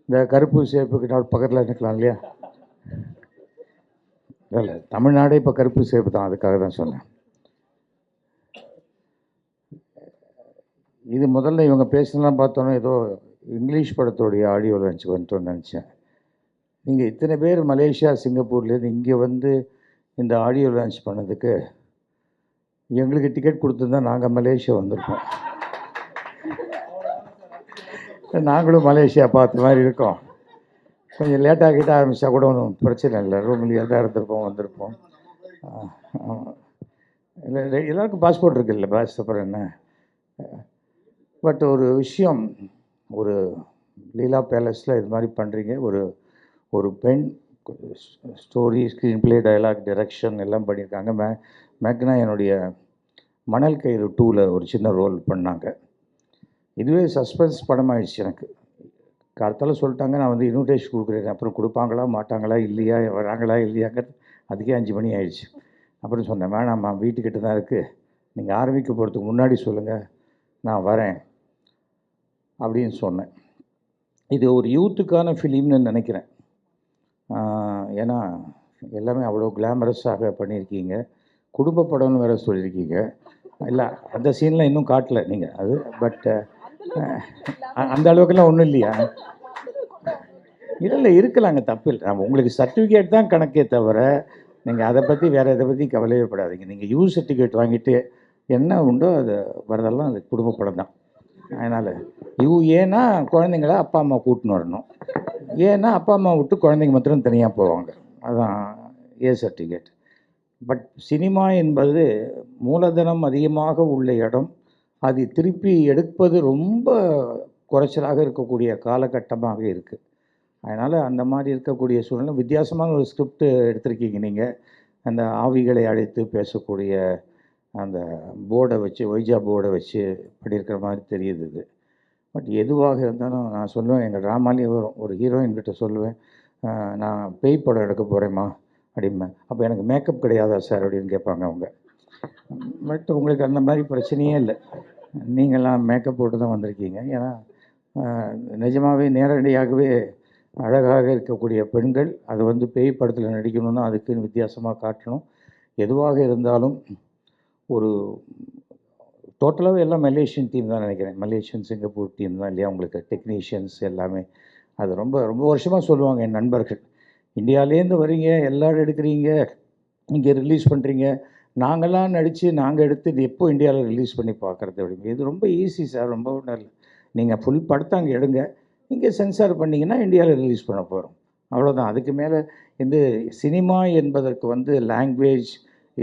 இந்த கருப்பு சேப்புக்கிட்ட பக்கத்தில் நிற்கலாம் இல்லையா? இல்லை, தமிழ்நாடே இப்போ கருப்பு சேப்பு தான், அதுக்காக தான் சொன்னேன். இது முதல்ல இவங்க பேசுனலாம் பார்த்தோன்னே ஏதோ இங்கிலீஷ் படத்தோடைய ஆடியோ லான்ச் வந்துட்டோன்னு நினச்சேன். நீங்கள் இத்தனை பேர் மலேசியா சிங்கப்பூர்லேருந்து இங்கே வந்து இந்த ஆடியோ லான்ச் பண்ணதுக்கு எங்களுக்கு டிக்கெட் கொடுத்துருந்தா நாங்கள் மலேசியா வந்திருப்போம். நாங்களும் மலேசியா பார்த்த மாதிரி இருக்கோம். கொஞ்சம் லேட்டாக கிட்ட ஆரம்பித்தா கூட ஒன்றும் பிரச்சனை இல்லை, ரூம்லேயே தான் இருந்திருப்போம், வந்திருப்போம். இல்லை, எல்லாருக்கும் பாஸ்போர்ட் இருக்குல்ல, பாஸ் அப்புறம் என்ன. பட் ஒரு விஷயம், ஒரு லீலா பேலஸில் இது மாதிரி பண்ணுறீங்க. ஒரு பெண் story, screenplay, dialogue, direction எல்லாம் பண்ணியிருக்காங்க. மேக்னா என்னுடைய மணல் கயிறு 2ல் ஒரு சின்ன ரோல் பண்ணாங்க. இதுவே சஸ்பென்ஸ் படமாகிடுச்சு எனக்கு. காலத்தால் சொல்லிட்டாங்க நான் வந்து இன்விடேஷன் கொடுக்குறேன். அப்புறம் கொடுப்பாங்களா மாட்டாங்களா இல்லையா, வராங்களா இல்லையாங்கிறது அதுக்கே 5 மணி ஆயிடுச்சு. அப்புறம் சொன்னேன், வேணாம்மா வீட்டுக்கிட்ட தான் இருக்குது, நீங்கள் ஆரம்பிக்க போகிறதுக்கு முன்னாடி சொல்லுங்கள், நான் வரேன் அப்படின்னு சொன்னேன். இது ஒரு யூத்துக்கான ஃபிலிம்னு நினைக்கிறேன். ஏன்னா எல்லாமே அவ்வளோ கிளாமரஸாக பண்ணியிருக்கீங்க. குடும்ப படம்னு வேறு சொல்லியிருக்கீங்க. இல்லை, அந்த சீன்லாம் இன்னும் காட்டலை நீங்கள் அது. பட் அந்த அளவுக்குலாம் ஒன்றும் இல்லையா? இல்லை இருக்கலாங்க, தப்பு இல்லை. நம்ம உங்களுக்கு சர்டிஃபிகேட் தான் கணக்கே தவிர நீங்கள் அதை பற்றி வேறு எதை பற்றி கவலையே படாதீங்க. நீங்கள் யூ சர்டிஃபிகேட் வாங்கிட்டு என்ன உண்டோ அது வரதெல்லாம் அது குடும்ப படம் தான். அதனால் ஏன்னா குழந்தைங்கள அப்பா அம்மா கூட்டின்னு வரணும், ஏன்னா அப்பா அம்மா விட்டு குழந்தைங்க மாத்திரம் தனியாக போவாங்க, அதுதான் ஏ சர்டிஃபிகேட். பட் சினிமா என்பது மூலதனம் அதிகமாக உள்ள இடம். அது திருப்பி எடுப்பது ரொம்ப குறைச்சலாக இருக்கக்கூடிய காலகட்டமாக இருக்குது. அதனால் அந்த மாதிரி இருக்கக்கூடிய சூழ்நிலை வித்தியாசமான ஒரு ஸ்கிரிப்ட் எடுத்திருக்கீங்க நீங்கள். அந்த ஆவிகளை அழைத்து பேசக்கூடிய அந்த போர்டை வச்சு, ஒய்ஜா போர்டை வச்சு பண்ணியிருக்கிற மாதிரி தெரியுது இது. பட் எதுவாக இருந்தாலும் நான் சொல்லுவேன், எங்கள் ட்ராமாலேயே வரும், ஒரு ஹீரோயின்கிட்ட சொல்லுவேன், நான் பேய் படம் எடுக்க போகிறேம்மா அப்படிம்பேன். அப்போ எனக்கு மேக்கப் கிடையாதா சார் அப்படின்னு கேட்பாங்க அவங்க. பட் உங்களுக்கு அந்த மாதிரி பிரச்சனையே இல்லை, நீங்கள்லாம் மேக்கப் போட்டு தான் வந்திருக்கீங்க. ஏன்னா நிஜமாகவே நேரடியாகவே அழகாக இருக்கக்கூடிய பெண்கள் அது வந்து பேய் படத்தில் நடிக்கணும்னா அதுக்குன்னு வித்தியாசமாக காட்டணும். எதுவாக இருந்தாலும் ஒரு டோட்டலாகவே எல்லாம் மலேசியன் டீம் தான் நினைக்கிறேன். மலேசியன் சிங்கப்பூர் டீம் தான் இல்லையா உங்களுக்கு, டெக்னீஷியன்ஸ் எல்லாமே. அது ரொம்ப ரொம்ப வருஷமாக சொல்லுவாங்க என் நண்பர்கள், இந்தியாவிலேருந்து வரீங்க, எல்லோரும் எடுக்கிறீங்க, இங்கே ரிலீஸ் பண்ணுறீங்க, நாங்கள்லாம் நடித்து நாங்கள் எடுத்து இது எப்போ இந்தியாவில் ரிலீஸ் பண்ணி பார்க்குறது அப்படிங்க. இது ரொம்ப ஈஸி சார், ரொம்ப நல்ல. நீங்கள் ஃபுல் படத்தை அங்கே எடுங்க, இங்கே சென்சார் பண்ணிங்கன்னா இந்தியாவில் ரிலீஸ் பண்ண போகிறோம், அவ்வளோதான். அதுக்கு மேலே இந்த சினிமா என்பதற்கு வந்து லாங்குவேஜ்,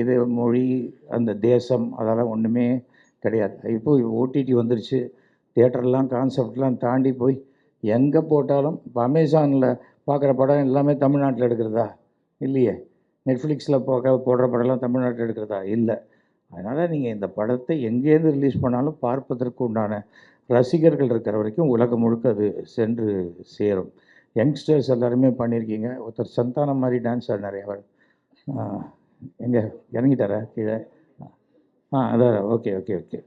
இது மொழி, அந்த தேசம், அதெல்லாம் ஒன்றுமே கிடையாது. இப்போது ஓடிடி வந்துருச்சு, தியேட்டர்லாம் கான்செப்ட்லாம் தாண்டி போய் எங்கே போட்டாலும் இப்போ அமேசானில் பார்க்குற படம் எல்லாமே தமிழ்நாட்டில் எடுக்கிறதா இல்லையே, நெட்ஃப்ளிக்ஸில் போடுற படம்லாம் தமிழ்நாட்டில் எடுக்கிறதா இல்லை. அதனால் நீங்கள் இந்த படத்தை எங்கேருந்து ரிலீஸ் பண்ணாலும் பார்ப்பதற்கு உண்டான ரசிகர்கள் இருக்கிற வரைக்கும் உலகம் முழுக்க அது சென்று சேரும். யங்ஸ்டர்ஸ் எல்லாருமே பண்ணியிருக்கீங்க. ஒருத்தர் சந்தானம் மாதிரி டான்ஸ் ஆடினார், அவர் எங்கே இறங்கிட்டாரா கீழே? அதான், ஓகே ஓகே ஓகே.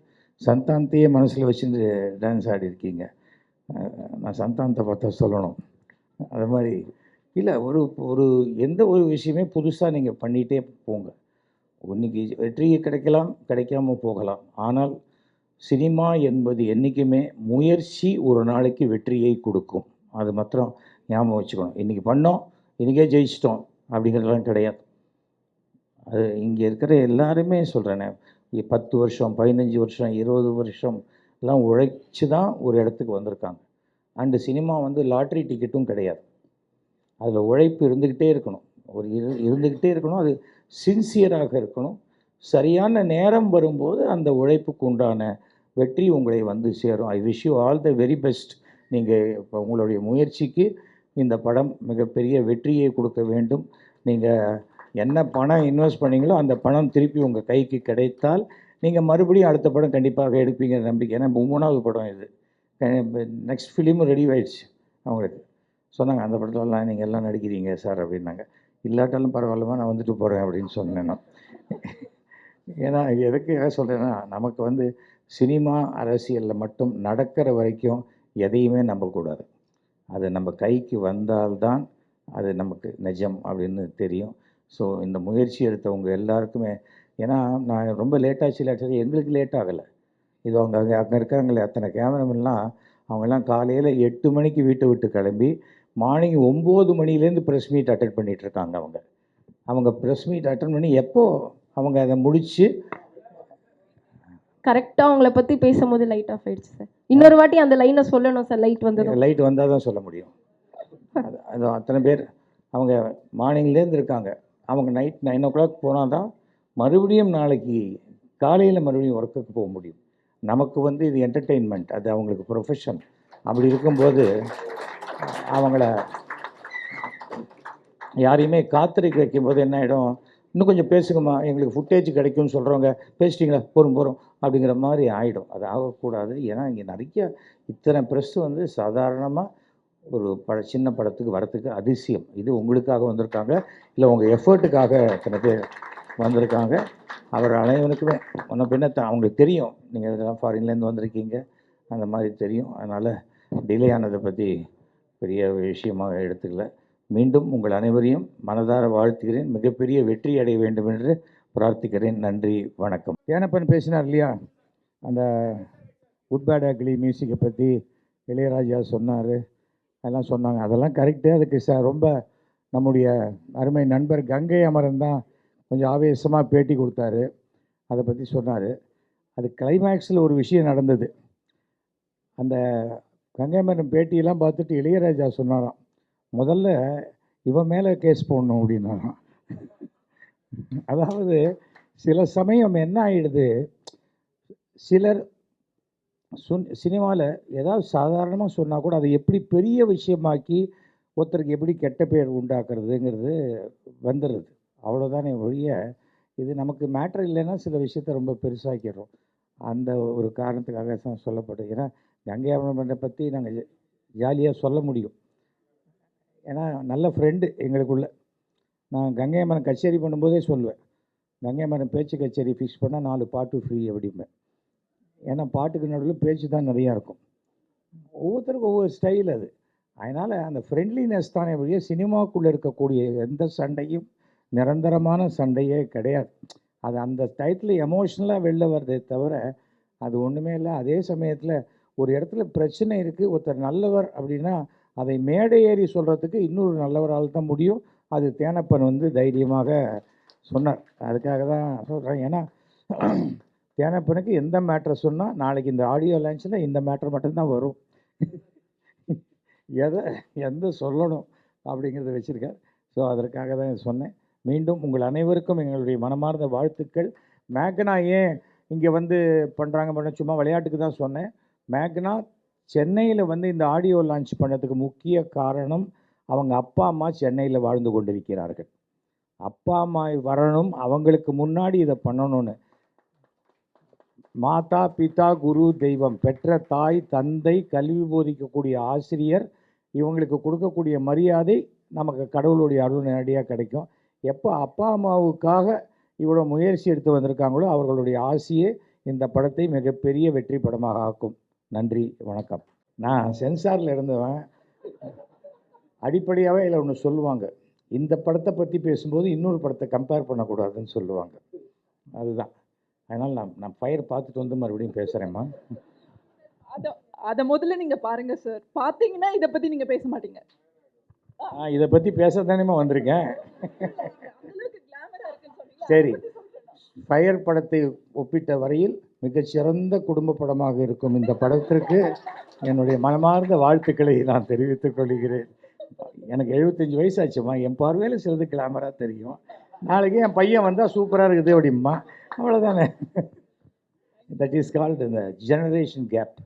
சந்தானத்தையே மனசில் வச்சுட்டு டான்ஸ் ஆடிருக்கீங்க. நான் சந்தானத்தை பார்த்தா சொல்லணும் அது மாதிரி. இல்லை, ஒரு எந்த ஒரு விஷயமே புதுசாக நீங்கள் பண்ணிகிட்டே போங்க. இன்றைக்கி வெற்றி கிடைக்கலாம், கிடைக்காமல் போகலாம். ஆனால் சினிமா என்பது என்றைக்குமே முயற்சி ஒரு நாளைக்கு வெற்றியை கொடுக்கும். அது மாத்திரம் ஞாபகம் வச்சுக்கணும். இன்றைக்கி பண்ணோம், இன்றைக்கே ஜெயிச்சிட்டோம் அப்படிங்கிறதெல்லாம் கிடையாது. அது இங்கே இருக்கிற எல்லாருமே சொல்கிறேனே, 10 வருஷம், 15 வருஷம், 20 வருஷம் எல்லாம் உழைச்சி தான் ஒரு இடத்துக்கு வந்திருக்காங்க. அண்டு சினிமா வந்து லாட்ரி டிக்கெட்டும் கிடையாது. அதில் உழைப்பு இருந்துக்கிட்டே இருக்கணும், இருந்துக்கிட்டே இருக்கணும். அது சின்சியராக இருக்கணும். சரியான நேரம் வரும்போது அந்த உழைப்புக்கு உண்டான வெற்றி உங்களை வந்து சேரும். I wish you all the very best. நீங்கள் இப்போ உங்களுடைய முயற்சிக்கு இந்த படம் மிகப்பெரிய வெற்றியை கொடுக்க வேண்டும். நீங்கள் என்ன பணம் இன்வெஸ்ட் பண்ணிங்களோ அந்த பணம் திருப்பி உங்கள் கைக்கு கிடைத்தால் நீங்கள் மறுபடியும் அடுத்த படம் கண்டிப்பாக எடுப்பீங்க நம்பிக்கை. ஏன்னா 3வது படம் இது, நெக்ஸ்ட் ஃபிலிமும் ரெடி ஆகிடுச்சு. அவங்களுக்கு சொன்னாங்க, அந்த படத்துலலாம் நீங்கள் எல்லாம் நடிக்கிறீங்க சார் அப்படின்னாங்க. இல்லாட்டாலும் பரவாயில்லமா, நான் வந்துட்டு போகிறேன் அப்படின்னு சொன்னேன் நான். ஏன்னா எதுக்காக சொல்கிறேன்னா, நமக்கு வந்து சினிமா அரசியலில் மட்டும் நடக்கிற வரைக்கும் எதையுமே நம்பக்கூடாது. அது நம்ம கைக்கு வந்தால்தான் அது நமக்கு நிஜம் அப்படின்னு தெரியும். ஸோ இந்த முயற்சி எடுத்தவங்க எல்லாருக்குமே, ஏன்னா நான் ரொம்ப லேட்டாச்சு எங்களுக்கு லேட் ஆகலை. இது அவங்க அங்கே அங்கே இருக்கிறவங்களே அத்தனை கேமராமென்லாம் அவங்கெல்லாம் காலையில் 8 மணிக்கு வீட்டை விட்டு கிளம்பி மார்னிங் 9 மணிலேருந்து ப்ரெஸ் மீட் அட்டென்ட் பண்ணிகிட்ருக்காங்க. அவங்க ப்ரெஸ் மீட் அட்டென்ட் பண்ணி எப்போ அவங்க அதை முடித்து கரெக்டாக அவங்கள பற்றி பேசும்போது லைட் ஆஃப் ஆயிடுச்சு சார். இன்னொரு வாட்டி அந்த லைனை சொல்லணும் சார். லைட் வந்தால் தான் சொல்ல முடியும். அது அத்தனை பேர் அவங்க மார்னிங்லேருந்து இருக்காங்க. அவங்க நைட் 9 o'clock போனால் தான் மறுபடியும் நாளைக்கு காலையில் மறுபடியும் ஒர்க்குக்கு போக முடியும். நமக்கு வந்து இது என்டர்டெயின்மெண்ட், அது அவங்களுக்கு ப்ரொஃபஷன். அப்படி இருக்கும்போது அவங்கள யாரையுமே காத்திருக்க வைக்கும்போது என்ன ஆகிடும், இன்னும் கொஞ்சம் பேசுங்கம்மா எங்களுக்கு ஃபுட்டேஜ் கிடைக்கும்னு சொல்கிறவங்க பேசிட்டிங்களா போகிறோம் அப்படிங்கிற மாதிரி ஆகிடும். அது ஆகக்கூடாது. ஏன்னா இங்கே நிறைய இத்தனை ப்ரெஸ் வந்து சாதாரணமாக ஒரு சின்ன படத்துக்கு வரத்துக்கு அதிசயம். இது உங்களுக்காக வந்திருக்காங்க, இல்லை உங்கள் எஃபர்ட்டுக்காக இத்தனை பேர் வந்திருக்காங்க. அவர் அனைவருக்குமே ஒன்று பின்ன அவங்களுக்கு தெரியும் நீங்கள் இதெல்லாம் ஃபாரின்லேருந்து வந்திருக்கீங்க, அந்த மாதிரி தெரியும். அதனால் டிலே ஆனதை பற்றி பெரிய விஷயமாக எடுத்துக்கல. மீண்டும் உங்கள் அனைவரையும் மனதார வாழ்த்துகிறேன். மிகப்பெரிய வெற்றி அடைய வேண்டும் என்று பிரார்த்திக்கிறேன். நன்றி, வணக்கம். தேனப்பன் பேசினார் இல்லையா, அந்த குட் பேட் அக்லி மியூசிக்கை பற்றி இளையராஜா சொன்னார், அதெல்லாம் சொன்னாங்க. அதெல்லாம் கரெக்டு. அதுக்கு ரொம்ப நம்முடைய அருமை நண்பர் கங்கை அமரன் தான் கொஞ்சம் ஆவேசமாக பேட்டி கொடுத்தாரு, அதை பற்றி சொன்னார். அது கிளைமேக்ஸில் ஒரு விஷயம் நடந்தது. அந்த கங்கை அமரன் பேட்டியெல்லாம் பார்த்துட்டு இளையராஜா சொன்னாராம், முதல்ல இவன் மேலே கேஸ் போடணும் அப்படின்னாராம். அதாவது சில சமயம் என்ன ஆகிடுது, சிலர் சினிமாவில் ஏதாவது சாதாரணமாக சொன்னால் கூட அதை எப்படி பெரிய விஷயமாக்கி ஒருத்தருக்கு எப்படி கெட்ட பேர் உண்டாக்குறதுங்கிறது வந்துடுது. அவ்வளோதானே ஒழிய இது நமக்கு மேட்ரு இல்லைன்னா சில விஷயத்த ரொம்ப பெருசாக்கிடுறோம். அந்த ஒரு காரணத்துக்காக தான் சொல்லப்படுது. ஏன்னா கங்கை அமரனை பற்றி நாங்கள் ஜாலியாக சொல்ல முடியும். ஏன்னா நல்ல ஃப்ரெண்டு எங்களுக்குள்ள. நான் கங்கை அமரன் கச்சேரி பண்ணும்போதே சொல்லுவேன், கங்கை அமரன் பேச்சு கச்சேரி ஃபிக்ஸ் பண்ணால் 4 பாட்டு ஃப்ரீ அப்படிம்பேன். ஏன்னா பாட்டுக்கு நடுவில் பேச்சு தான் நிறையா இருக்கும். ஒவ்வொருத்தருக்கும் ஒவ்வொரு ஸ்டைல் அது. அதனால் அந்த ஃப்ரெண்ட்லினஸ் தானே வழிய சினிமாவுக்குள்ளே இருக்கக்கூடிய எந்த சண்டையும் நிரந்தரமான சண்டையே கிடையாது. அது அந்த டயத்தில் எமோஷ்னலாக வெளில வருதே தவிர அது ஒன்றுமே இல்லை. அதே சமயத்தில் ஒரு இடத்துல பிரச்சனை இருக்குது, ஒருத்தர் நல்லவர் அப்படின்னா அதை மேடை ஏறி சொல்கிறதுக்கு இன்னொரு நல்லவரால் தான் முடியும். அது தேனப்பன் வந்து தைரியமாக சொன்னார். அதுக்காக தான் சொல்கிறேன். ஏன்னா தேனப்பனுக்கு எந்த மேட்ரை சொன்னால் நாளைக்கு இந்த ஆடியோ லான்ச்சில் இந்த மேட்ரு மட்டும்தான் வரும், எந்த சொல்லணும் அப்படிங்கிறத வச்சுருக்கார். ஸோ அதற்காக தான் சொன்னேன். மீண்டும் உங்கள் அனைவருக்கும் எங்களுடைய மனமார்ந்த வாழ்த்துக்கள். மேக்னா ஏன் இங்கே வந்து பண்ணுறாங்க சும்மா விளையாட்டுக்கு தான் சொன்னேன். மேக்னா சென்னையில் வந்து இந்த ஆடியோ லான்ச் பண்ணதுக்கு முக்கிய காரணம் அவங்க அப்பா அம்மா சென்னையில் வாழ்ந்து கொண்டிருக்கிறார்கள். அப்பா அம்மா வரணும், அவங்களுக்கு முன்னாடி இதை பண்ணணும்னு. மாதா பிதா குரு தெய்வம், பெற்ற தாய் தந்தை கல்வி போதிக்கக்கூடிய ஆசிரியர், இவங்களுக்கு கொடுக்கக்கூடிய மரியாதை நமக்கு கடவுளுடைய அருள் நேரடியாக கிடைக்கும். எப்போ அப்பா அம்மாவுக்காக இவ்வளோ முயற்சி எடுத்து வந்திருக்காங்களோ அவர்களுடைய ஆசையே இந்த படத்தை மிகப்பெரிய வெற்றி படமாக ஆக்கும். நன்றி, வணக்கம். நான் சென்சாரில் இருந்தவன். அடிப்படையாகவே இதில் ஒன்று சொல்லுவாங்க, இந்த படத்தை பற்றி பேசும்போது இன்னொரு படத்தை கம்பேர் பண்ணக்கூடாதுன்னு சொல்லுவாங்க. அதுதான். அதனால் நான் ஃபயர் பார்த்துட்டு வந்து மறுபடியும் பேசுகிறேம்மா. அதை முதல்ல நீங்கள் பாருங்கள் சார். பார்த்தீங்கன்னா இதை பற்றி நீங்கள் பேச மாட்டீங்க. இதை பற்றி பேச தானேமா வந்திருக்கேன். சரி, ஃபயர் படத்தை ஒப்பிட்ட வரையில் மிகச்சிறந்த குடும்ப படமாக இருக்கும் இந்த படத்திற்கு என்னுடைய மனமார்ந்த வாழ்த்துக்களை நான் தெரிவித்துக் கொள்கிறேன். எனக்கு 75 வயசு ஆச்சுமா, என் பார்வையில் சிலது கிளாமராக தெரியும். நாளைக்கு என் பையன் வந்தால் சூப்பராக இருக்குது அப்படிம்மா, அவ்வளோதானே. தட் இஸ் கால்டு இந்த ஜெனரேஷன் கேப்.